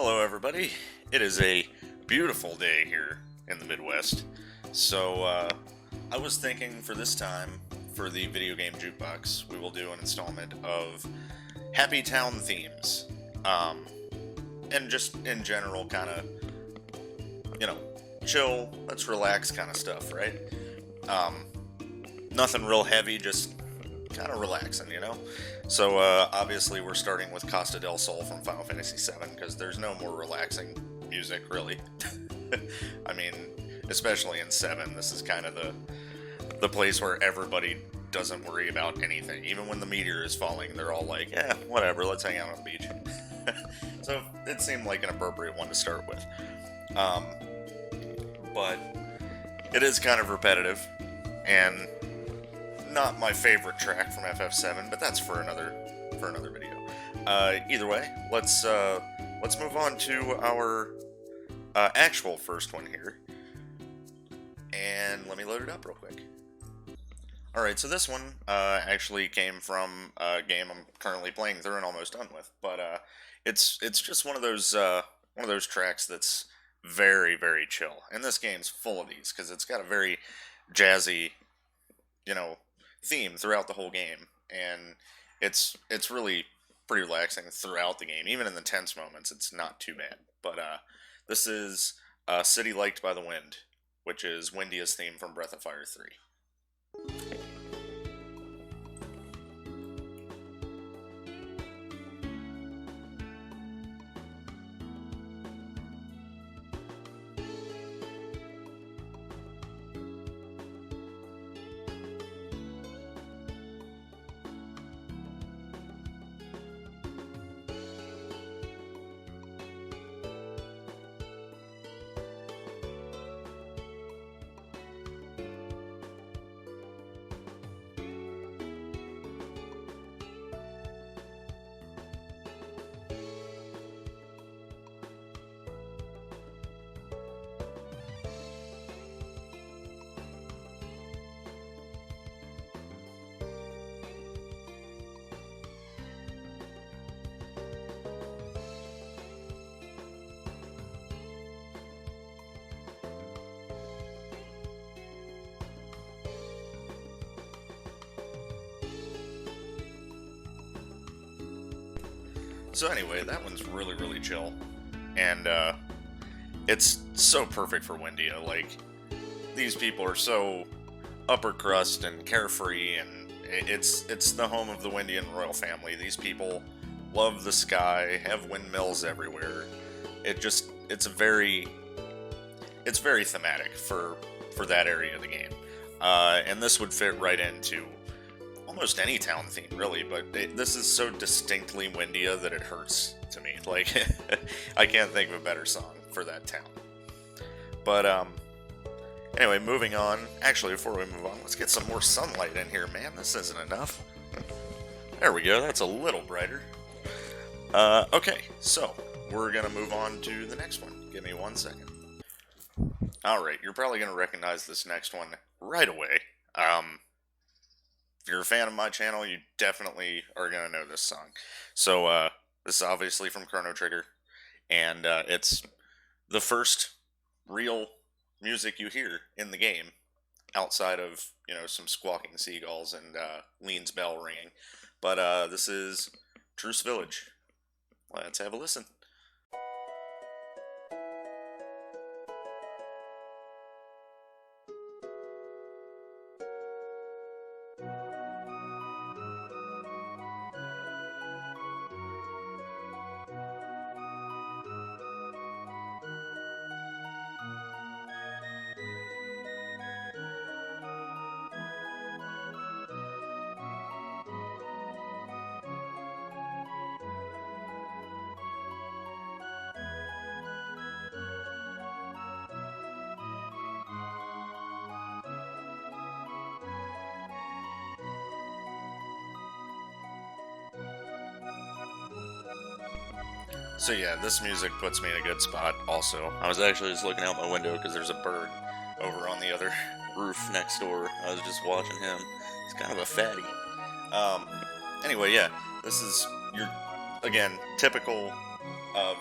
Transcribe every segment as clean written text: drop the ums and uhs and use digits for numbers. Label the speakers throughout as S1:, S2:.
S1: Hello, everybody. It is a beautiful day here in the Midwest. So, I was thinking for this time, for the video game jukebox, we will do an installment of happy town themes. And just in general, kind of, you know, chill, let's relax kind of stuff, right? Um, Nothing real heavy, just kind of relaxing, you know? So, obviously, we're starting with Costa del Sol from Final Fantasy VII, because there's no more relaxing music, really. I mean, especially in 7, this is kind of the place where everybody doesn't worry about anything. Even when the meteor is falling, they're all like, whatever, let's hang out on the beach. So, it seemed like an appropriate one to start with. But it is kind of repetitive, and not my favorite track from FF7, but that's for another video. Either way, let's move on to our actual first one here, and let me load it up real quick. All right, so this one actually came from a game I'm currently playing through and almost done with, but it's just one of those tracks that's very, very chill, and this game's full of these because it's got a very jazzy, theme throughout the whole game, and it's really pretty relaxing throughout the game. Even in the tense moments, it's not too bad. But this is City Liked by the Wind, which is Windia's theme from Breath of Fire 3. So anyway, that one's really, really chill, and it's so perfect for Windia. Like, these people are so upper crust and carefree, and it's the home of the Windian royal family. These people love the sky, have windmills everywhere. It's very thematic for that area of the game, and this would fit right into almost any town theme, really, but this is so distinctly Windia that it hurts to me. Like, I can't think of a better song for that town. But, anyway, moving on. Actually, before we move on, let's get some more sunlight in here, man. This isn't enough. There we go, that's a little brighter. Okay, so, we're gonna move on to the next one. Give me 1 second. Alright, you're probably gonna recognize this next one right away. If you're a fan of my channel, you definitely are going to know this song. So, this is obviously from Chrono Trigger, and it's the first real music you hear in the game, outside of, some squawking seagulls and Lean's bell ringing. But this is Truce Village. Let's have a listen. So yeah, this music puts me in a good spot also. I was actually just looking out my window because there's a bird over on the other roof next door. I was just watching him. He's kind of a fatty. Anyway, yeah, this is your, again, typical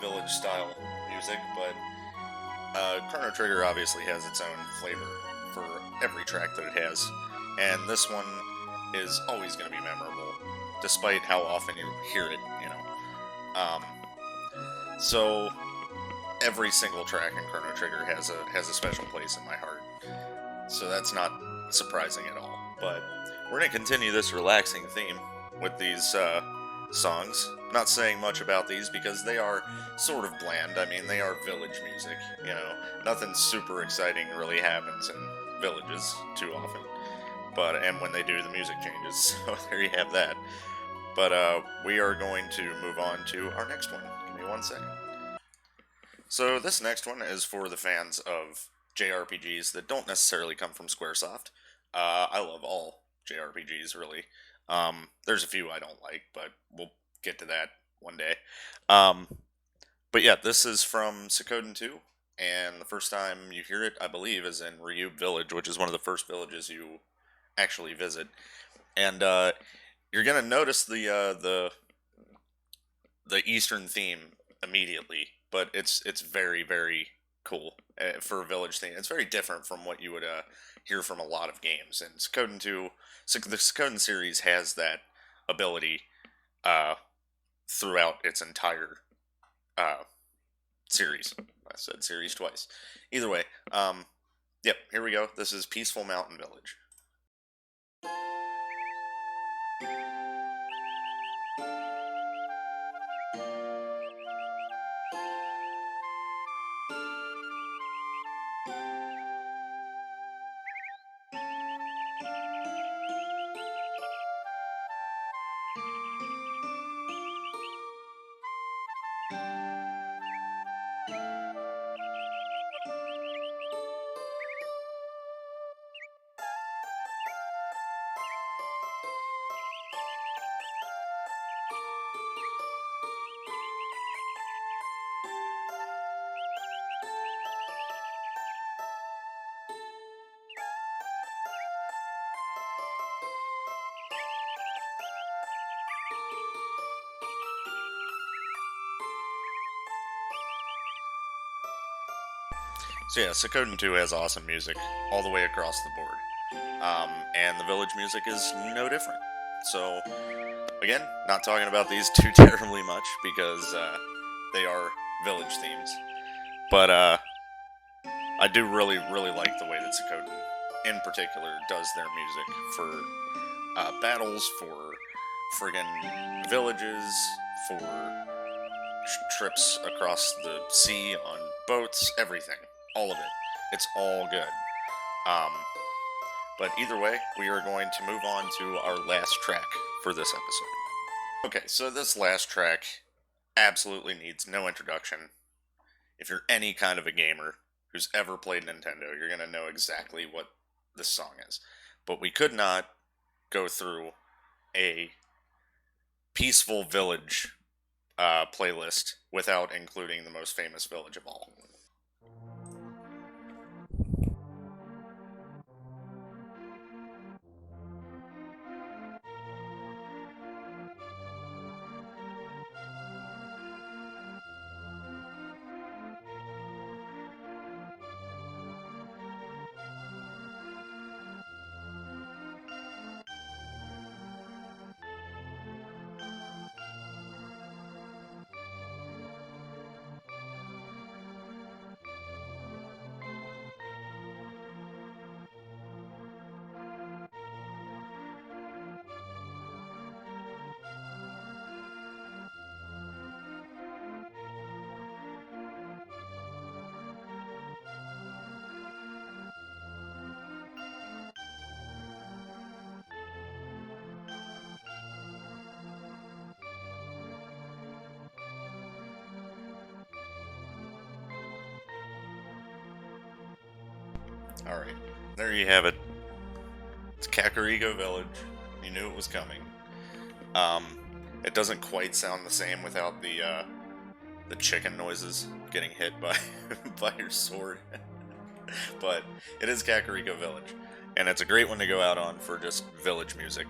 S1: village-style music, but Chrono Trigger obviously has its own flavor for every track that it has, and this one is always going to be memorable, despite how often you hear it, you know. So every single track in Chrono Trigger has a special place in my heart, so that's not surprising at all. But we're going to continue this relaxing theme with these songs. Not saying much about these because they are sort of bland. I mean, they are village music, you know. Nothing super exciting really happens in villages too often. And when they do, the music changes. So there you have that. But we are going to move on to our next one. Give me 1 second. So this next one is for the fans of JRPGs that don't necessarily come from Squaresoft. I love all JRPGs, really. There's a few I don't like, but we'll get to that one day. But yeah, this is from Suikoden 2, and the first time you hear it, I believe, is in Ryube Village, which is one of the first villages you actually visit. And you're gonna notice the Eastern theme immediately, but it's very, very cool for a village theme. It's very different from what you would hear from a lot of games. And Suikoden 2, the Suikoden series has that ability throughout its entire series. I said series twice. Either way, yep, here we go. This is Peaceful Mountain Village. So yeah, Suikoden 2 has awesome music all the way across the board. And the village music is no different. So, again, not talking about these too terribly much because they are village themes. But I do really, really like the way that Suikoden, in particular, does their music for battles, for friggin' villages, for trips across the sea on boats, everything. All of it. It's all good. But either way, we are going to move on to our last track for this episode. Okay, so this last track absolutely needs no introduction. If you're any kind of a gamer who's ever played Nintendo, you're going to know exactly what this song is. But we could not go through a peaceful village playlist without including the most famous village of all. Alright, there you have it. It's Kakariko Village. You knew it was coming. It doesn't quite sound the same without the chicken noises getting hit by by your sword. But it is Kakariko Village, and it's a great one to go out on for just village music.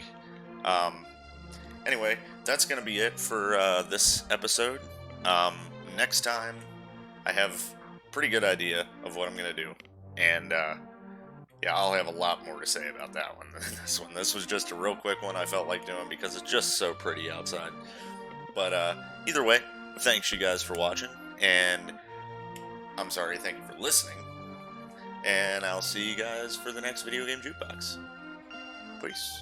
S1: Anyway, that's going to be it for this episode. next time, I have a pretty good idea of what I'm going to do. And, yeah, I'll have a lot more to say about that one than this one. This was just a real quick one I felt like doing because it's just so pretty outside. But, either way, thanks you guys for watching. And, I'm sorry, thank you for listening. And I'll see you guys for the next Video Game Jukebox. Peace.